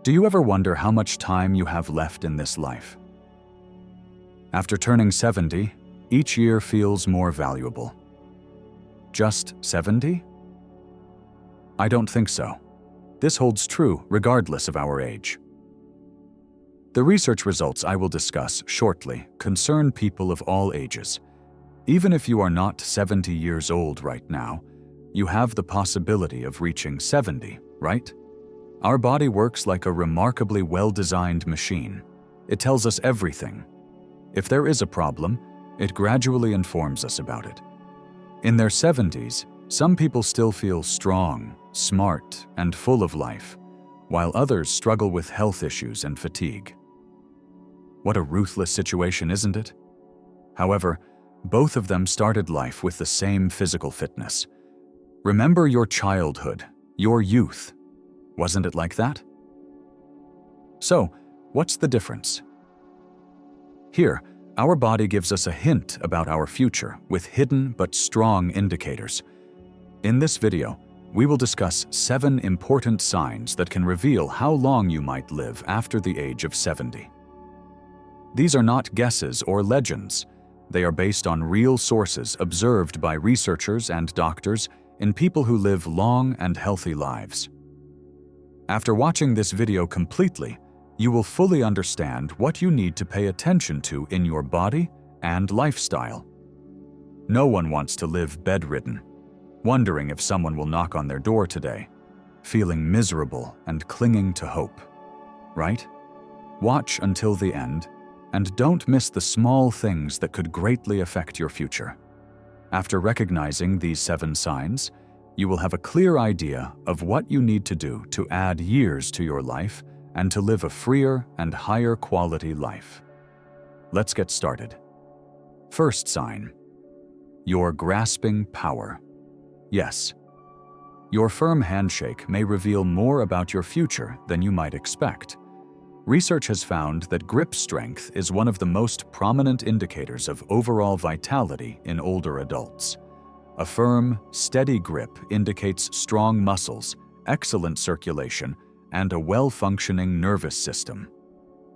Do you ever wonder how much time you have left in this life? After turning 70, each year feels more valuable. Just 70? I don't think so. This holds true regardless of our age. The research results I will discuss shortly concern people of all ages. Even if you are not 70 years old right now, you have the possibility of reaching 70, right? Our body works like a remarkably well-designed machine. It tells us everything. If there is a problem, it gradually informs us about it. In their 70s, some people still feel strong, smart, and full of life, while others struggle with health issues and fatigue. What a ruthless situation, isn't it? However, both of them started life with the same physical fitness. Remember your childhood, your youth. Wasn't it like that? So, what's the difference? Here, our body gives us a hint about our future with hidden but strong indicators. In this video, we will discuss 7 important signs that can reveal how long you might live after the age of 70. These are not guesses or legends. They are based on real sources observed by researchers and doctors in people who live long and healthy lives. After watching this video completely, you will fully understand what you need to pay attention to in your body and lifestyle. No one wants to live bedridden, wondering if someone will knock on their door today, feeling miserable and clinging to hope, right? Watch until the end, and don't miss the small things that could greatly affect your future. After recognizing these 7 signs, you will have a clear idea of what you need to do to add years to your life and to live a freer and higher quality life. Let's get started. First sign: your grasping power. Yes, your firm handshake may reveal more about your future than you might expect. Research has found that grip strength is one of the most prominent indicators of overall vitality in older adults. A firm, steady grip indicates strong muscles, excellent circulation, and a well-functioning nervous system.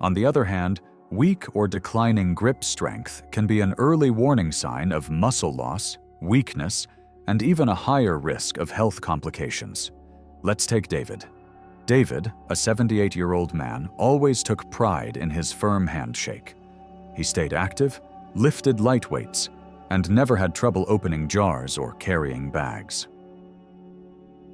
On the other hand, weak or declining grip strength can be an early warning sign of muscle loss, weakness, and even a higher risk of health complications. Let's take David. David, a 78-year-old man, always took pride in his firm handshake. He stayed active, lifted light weights, and never had trouble opening jars or carrying bags.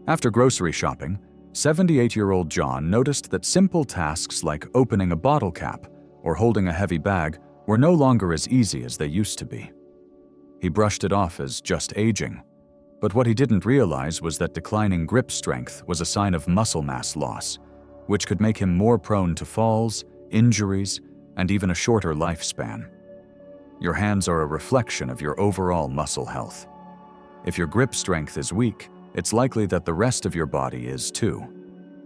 After grocery shopping, 78-year-old John noticed that simple tasks like opening a bottle cap or holding a heavy bag were no longer as easy as they used to be. He brushed it off as just aging, but what he didn't realize was that declining grip strength was a sign of muscle mass loss, which could make him more prone to falls, injuries, and even a shorter lifespan. Your hands are a reflection of your overall muscle health. If your grip strength is weak, it's likely that the rest of your body is too.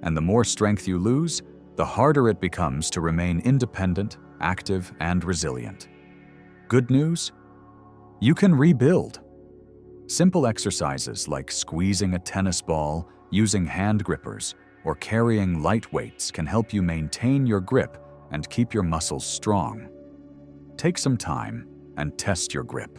And the more strength you lose, the harder it becomes to remain independent, active, and resilient. Good news? You can rebuild. Simple exercises like squeezing a tennis ball, using hand grippers, or carrying light weights can help you maintain your grip and keep your muscles strong. Take some time and test your grip.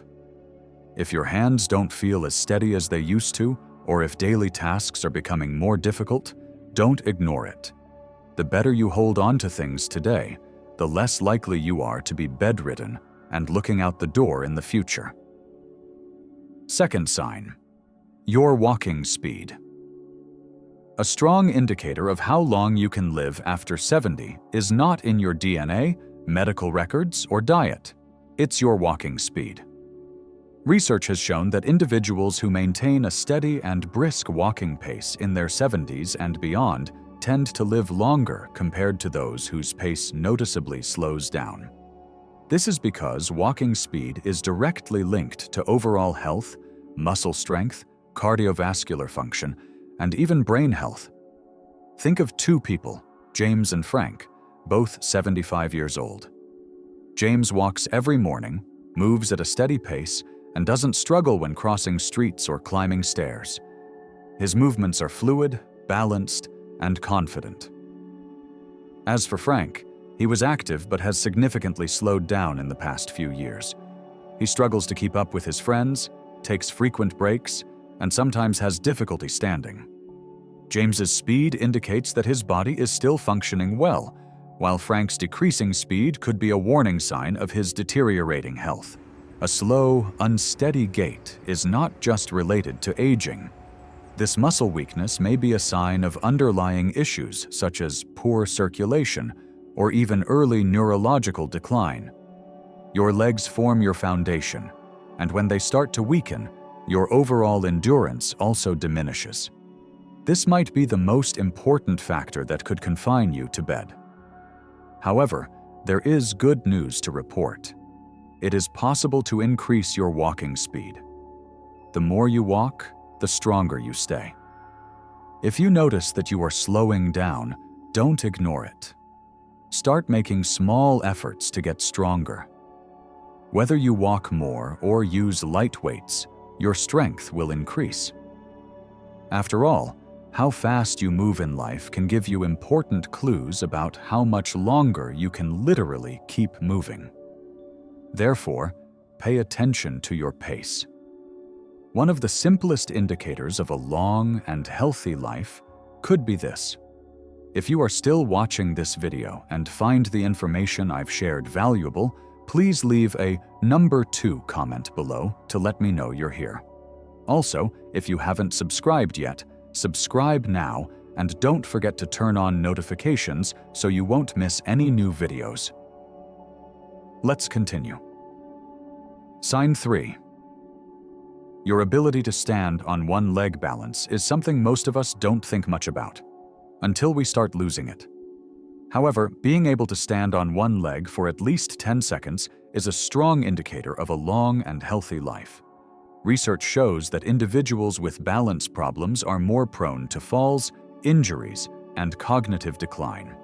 If your hands don't feel as steady as they used to, or if daily tasks are becoming more difficult, don't ignore it. The better you hold on to things today, the less likely you are to be bedridden and looking out the door in the future. Second sign: your walking speed. A strong indicator of how long you can live after 70 is not in your DNA, medical records, or diet. It's your walking speed. Research has shown that individuals who maintain a steady and brisk walking pace in their 70s and beyond tend to live longer compared to those whose pace noticeably slows down. This is because walking speed is directly linked to overall health, muscle strength, cardiovascular function, and even brain health. Think of 2 people, James and Frank, both 75 years old. James walks every morning, moves at a steady pace, and doesn't struggle when crossing streets or climbing stairs. His movements are fluid, balanced, and confident. As for Frank, he was active but has significantly slowed down in the past few years. He struggles to keep up with his friends, takes frequent breaks, and sometimes has difficulty standing. James's speed indicates that his body is still functioning well, while Frank's decreasing speed could be a warning sign of his deteriorating health. A slow, unsteady gait is not just related to aging. This muscle weakness may be a sign of underlying issues such as poor circulation or even early neurological decline. Your legs form your foundation, and when they start to weaken, your overall endurance also diminishes. This might be the most important factor that could confine you to bed. However, there is good news to report. It is possible to increase your walking speed. The more you walk, the stronger you stay. If you notice that you are slowing down, don't ignore it. Start making small efforts to get stronger. Whether you walk more or use light weights, your strength will increase. After all, how fast you move in life can give you important clues about how much longer you can literally keep moving. Therefore, pay attention to your pace. One of the simplest indicators of a long and healthy life could be this. If you are still watching this video and find the information I've shared valuable, please leave a number 2 comment below to let me know you're here. Also, if you haven't subscribed yet, subscribe now and don't forget to turn on notifications so you won't miss any new videos. Let's continue. Sign 3. Your ability to stand on one leg balance is something most of us don't think much about, until we start losing it. However, being able to stand on one leg for at least 10 seconds is a strong indicator of a long and healthy life. Research shows that individuals with balance problems are more prone to falls, injuries, and cognitive decline.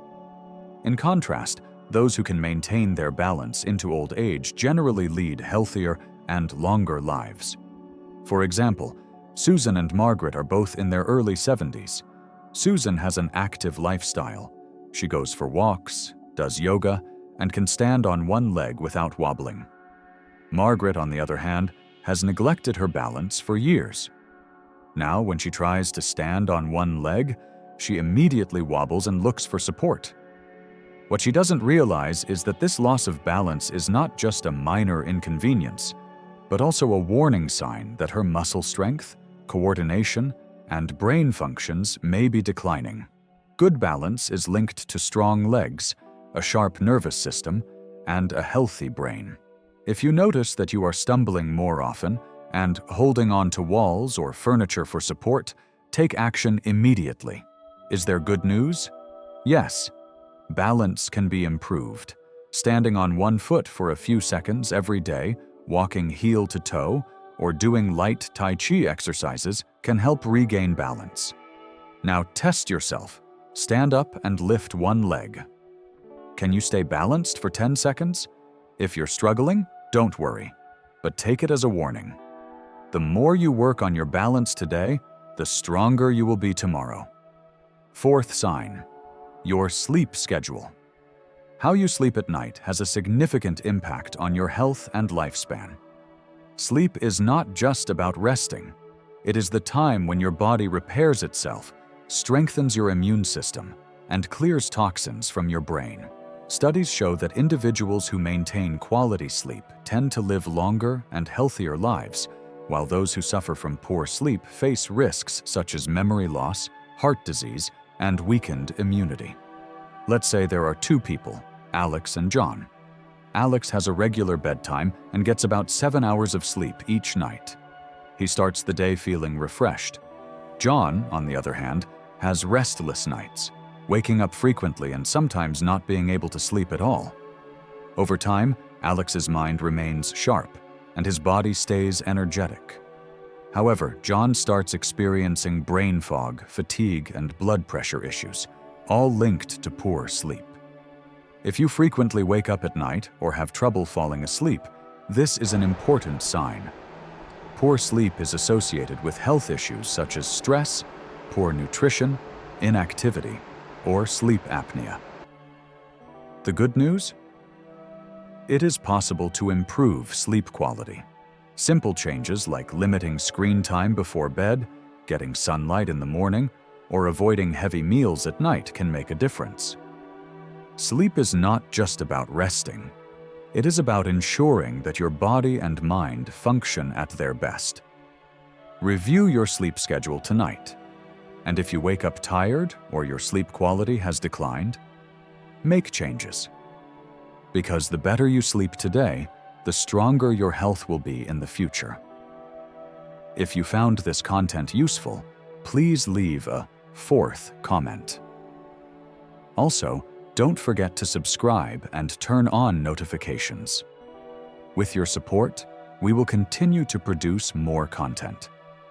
In contrast, those who can maintain their balance into old age generally lead healthier and longer lives. For example, Susan and Margaret are both in their early 70s. Susan has an active lifestyle. She goes for walks, does yoga, and can stand on one leg without wobbling. Margaret, on the other hand, has neglected her balance for years. Now, when she tries to stand on one leg, she immediately wobbles and looks for support. What she doesn't realize is that this loss of balance is not just a minor inconvenience, but also a warning sign that her muscle strength, coordination, and brain functions may be declining. Good balance is linked to strong legs, a sharp nervous system, and a healthy brain. If you notice that you are stumbling more often and holding on to walls or furniture for support, take action immediately. Is there good news? Yes. Balance can be improved. Standing on one foot for a few seconds every day, walking heel to toe, or doing light Tai Chi exercises can help regain balance. Now test yourself. Stand up and lift one leg. Can you stay balanced for 10 seconds? If you're struggling, don't worry, but take it as a warning. The more you work on your balance today, the stronger you will be tomorrow. 4th sign, your sleep schedule. How you sleep at night has a significant impact on your health and lifespan. Sleep is not just about resting. It is the time when your body repairs itself, strengthens your immune system, and clears toxins from your brain. Studies show that individuals who maintain quality sleep tend to live longer and healthier lives, while those who suffer from poor sleep face risks such as memory loss, heart disease, and weakened immunity. Let's say there are 2 people, Alex and John. Alex has a regular bedtime and gets about 7 hours of sleep each night. He starts the day feeling refreshed. John, on the other hand, has restless nights, waking up frequently and sometimes not being able to sleep at all. Over time, Alex's mind remains sharp, and his body stays energetic. However, John starts experiencing brain fog, fatigue, and blood pressure issues, all linked to poor sleep. If you frequently wake up at night or have trouble falling asleep, this is an important sign. Poor sleep is associated with health issues such as stress, poor nutrition, inactivity, or sleep apnea. The good news? It is possible to improve sleep quality. Simple changes like limiting screen time before bed, getting sunlight in the morning, or avoiding heavy meals at night can make a difference. Sleep is not just about resting. It is about ensuring that your body and mind function at their best. Review your sleep schedule tonight. And if you wake up tired or your sleep quality has declined, make changes. Because the better you sleep today, the stronger your health will be in the future. If you found this content useful, please leave a 4th comment. Also, don't forget to subscribe and turn on notifications. With your support, we will continue to produce more content.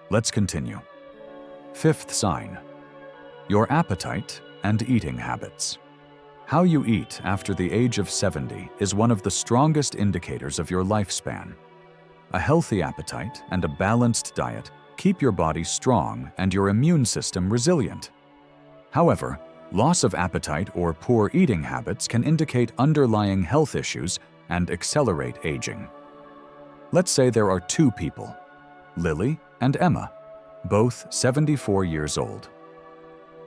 Let's continue. 5th sign: your appetite and eating habits. How you eat after the age of 70 is one of the strongest indicators of your lifespan. A healthy appetite and a balanced diet keep your body strong and your immune system resilient. However, loss of appetite or poor eating habits can indicate underlying health issues and accelerate aging. Let's say there are 2 people, Lily and Emma, both 74 years old.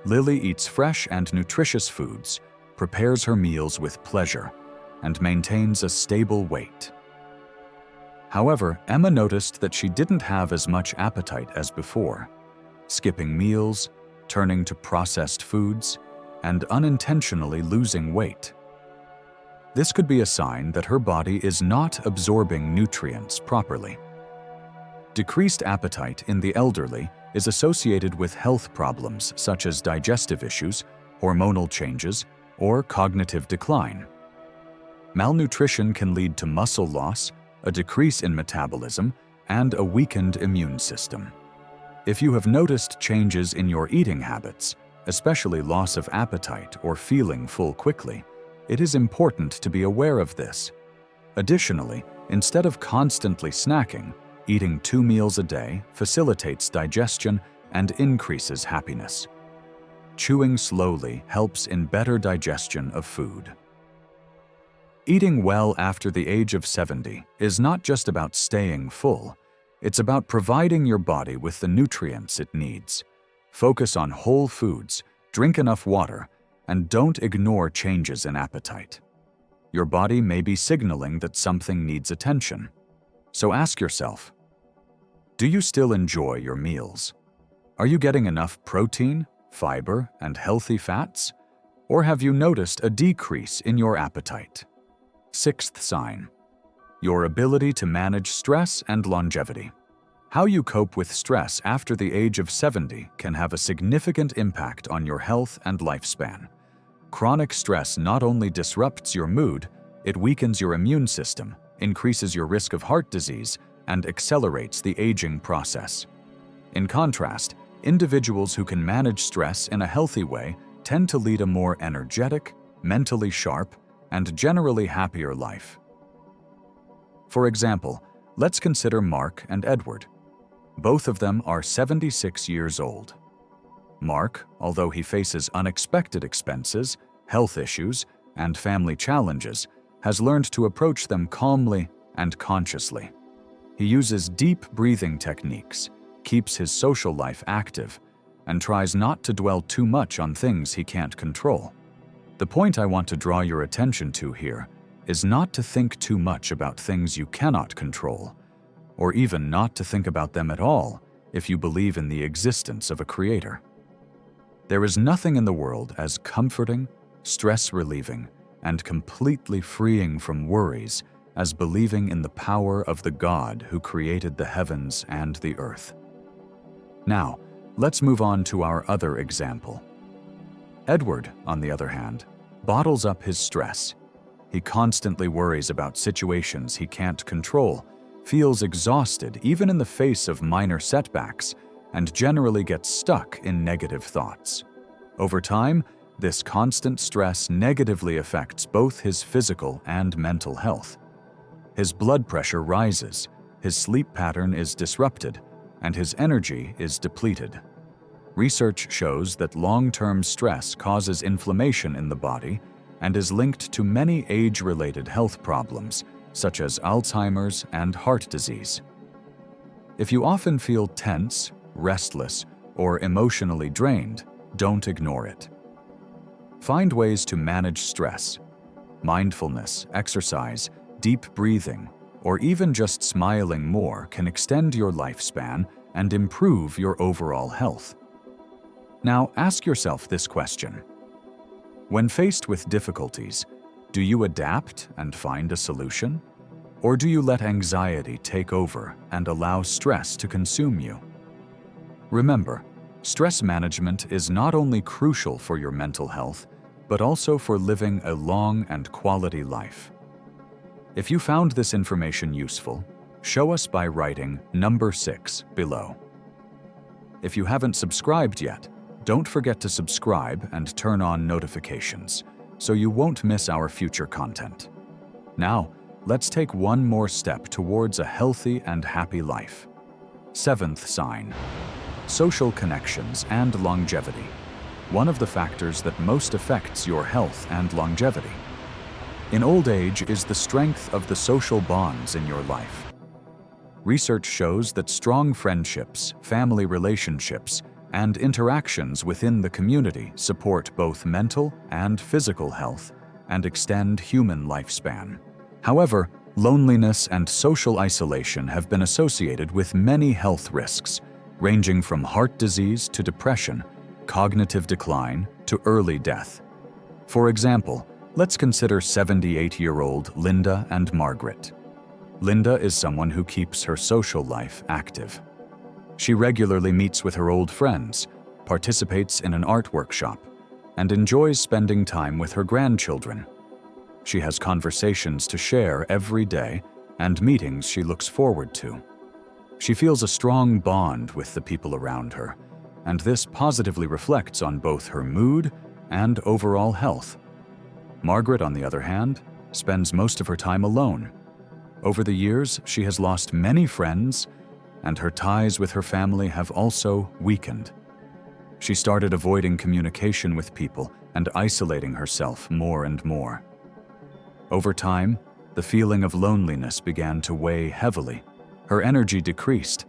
Lily eats fresh and nutritious foods, prepares her meals with pleasure, and maintains a stable weight. However, Emma noticed that she didn't have as much appetite as before, skipping meals, turning to processed foods, and unintentionally losing weight. This could be a sign that her body is not absorbing nutrients properly. Decreased appetite in the elderly is associated with health problems such as digestive issues, hormonal changes, or cognitive decline. Malnutrition can lead to muscle loss, a decrease in metabolism, and a weakened immune system. If you have noticed changes in your eating habits, especially loss of appetite or feeling full quickly, it is important to be aware of this. Additionally, instead of constantly snacking, eating 2 meals a day facilitates digestion and increases happiness. Chewing slowly helps in better digestion of food. Eating well after the age of 70 is not just about staying full, it's about providing your body with the nutrients it needs. Focus on whole foods, drink enough water, and don't ignore changes in appetite. Your body may be signaling that something needs attention. So ask yourself, do you still enjoy your meals? Are you getting enough protein, fiber, and healthy fats? Or have you noticed a decrease in your appetite? 6th sign: your ability to manage stress and longevity. How you cope with stress after the age of 70 can have a significant impact on your health and lifespan. Chronic stress not only disrupts your mood, it weakens your immune system, increases your risk of heart disease, and accelerates the aging process. In contrast, individuals who can manage stress in a healthy way tend to lead a more energetic, mentally sharp, and generally happier life. For example, let's consider Mark and Edward. Both of them are 76 years old. Mark, although he faces unexpected expenses, health issues, and family challenges, has learned to approach them calmly and consciously. He uses deep breathing techniques, keeps his social life active, and tries not to dwell too much on things he can't control. The point I want to draw your attention to here is not to think too much about things you cannot control, or even not to think about them at all if you believe in the existence of a creator. There is nothing in the world as comforting, stress-relieving, and completely freeing from worries as believing in the power of the God who created the heavens and the earth. Now, let's move on to our other example. Edward, on the other hand, bottles up his stress. He constantly worries about situations he can't control, feels exhausted even in the face of minor setbacks, and generally gets stuck in negative thoughts. Over time, this constant stress negatively affects both his physical and mental health. His blood pressure rises, his sleep pattern is disrupted, and his energy is depleted. Research shows that long-term stress causes inflammation in the body, and is linked to many age-related health problems, such as Alzheimer's and heart disease. If you often feel tense, restless, or emotionally drained, don't ignore it. Find ways to manage stress. Mindfulness, exercise, deep breathing, or even just smiling more can extend your lifespan and improve your overall health. Now, ask yourself this question. When faced with difficulties, do you adapt and find a solution? Or do you let anxiety take over and allow stress to consume you? Remember, stress management is not only crucial for your mental health, but also for living a long and quality life. If you found this information useful, show us by writing number 6 below. If you haven't subscribed yet, don't forget to subscribe and turn on notifications so you won't miss our future content. Now, let's take one more step towards a healthy and happy life. 7th sign: social connections and longevity. One of the factors that most affects your health and longevity. In old age is the strength of the social bonds in your life. Research shows that strong friendships, family relationships, and interactions within the community support both mental and physical health and extend human lifespan. However, loneliness and social isolation have been associated with many health risks, ranging from heart disease to depression, cognitive decline to early death. For example, let's consider 78-year-old Linda and Margaret. Linda is someone who keeps her social life active. She regularly meets with her old friends, participates in an art workshop, and enjoys spending time with her grandchildren. She has conversations to share every day and meetings she looks forward to. She feels a strong bond with the people around her, and this positively reflects on both her mood and overall health. Margaret, on the other hand, spends most of her time alone. Over the years, she has lost many friends, and her ties with her family have also weakened. She started avoiding communication with people and isolating herself more and more. Over time, the feeling of loneliness began to weigh heavily. Her energy decreased,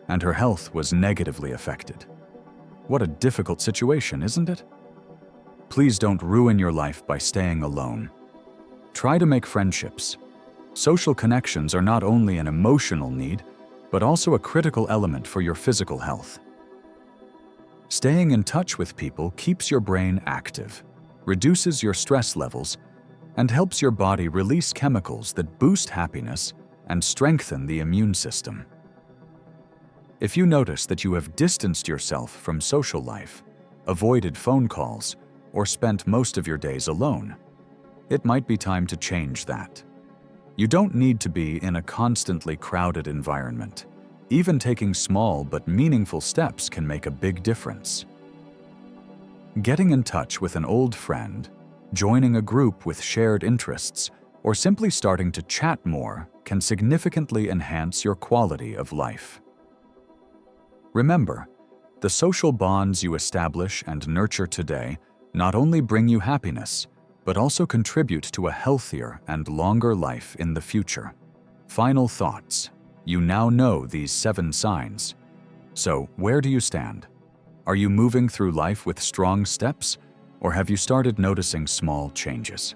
and her health was negatively affected. What a difficult situation, isn't it? Please don't ruin your life by staying alone. Try to make friendships. Social connections are not only an emotional need, but also a critical element for your physical health. Staying in touch with people keeps your brain active, reduces your stress levels, and helps your body release chemicals that boost happiness and strengthen the immune system. If you notice that you have distanced yourself from social life, avoided phone calls, or spent most of your days alone, it might be time to change that. You don't need to be in a constantly crowded environment. Even taking small but meaningful steps can make a big difference. Getting in touch with an old friend, joining a group with shared interests, or simply starting to chat more can significantly enhance your quality of life. Remember, the social bonds you establish and nurture today not only bring you happiness, but also contribute to a healthier and longer life in the future. Final thoughts. You now know these 7 signs. So, where do you stand? Are you moving through life with strong steps, or have you started noticing small changes?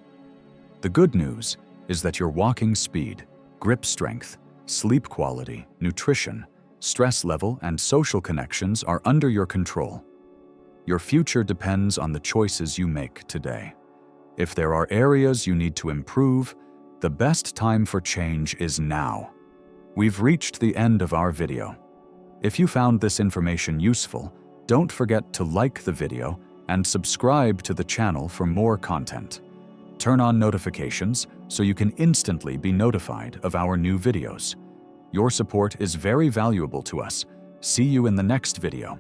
The good news is that your walking speed, grip strength, sleep quality, nutrition, stress level, and social connections are under your control. Your future depends on the choices you make today. If there are areas you need to improve, the best time for change is now. We've reached the end of our video. If you found this information useful, don't forget to like the video and subscribe to the channel for more content. Turn on notifications so you can instantly be notified of our new videos. Your support is very valuable to us. See you in the next video.